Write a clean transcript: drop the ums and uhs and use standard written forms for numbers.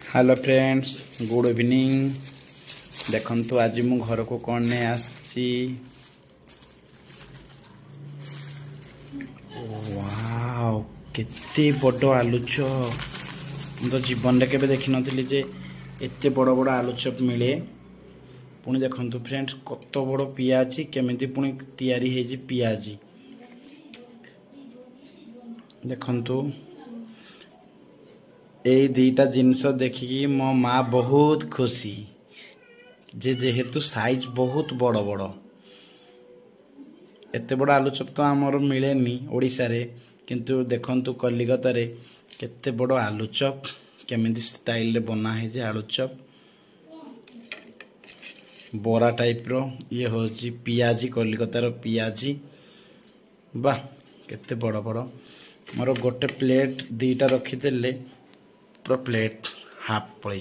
Hello friends, good evening. देखंतु आज मु घर को कौन ने आसी। वाओ, केते बड़ आलू चप। तो जीवन में केबे देखि नथिली जे एते बड़ बड़ आलू चप मिले। पुणी देखंतु फ्रेंड्स, कत बड़ पियाजी केमिति पुणी तैयारी हे जी पियाजी। देखंतु ए दीटा जिनस देखिकी मो माँ बहुत खुशी जे जेहेतु साइज बहुत बड़ बड़। एते बड़ आलू चप तो आमर मिलेनी ओडिशा रे, किंतु देखंतु कलिकता रे केते बड़ आलू चप केमिति स्टाइल रे बना है जे आलू चप बोरा टाइप रो। ये होची पियाजी, कलिकता रो पियाजी। वाह, केते बड़ बड़। मोर गोटे प्लेट दीटा रखी देले पूरा प्लेट हाफ पड़े।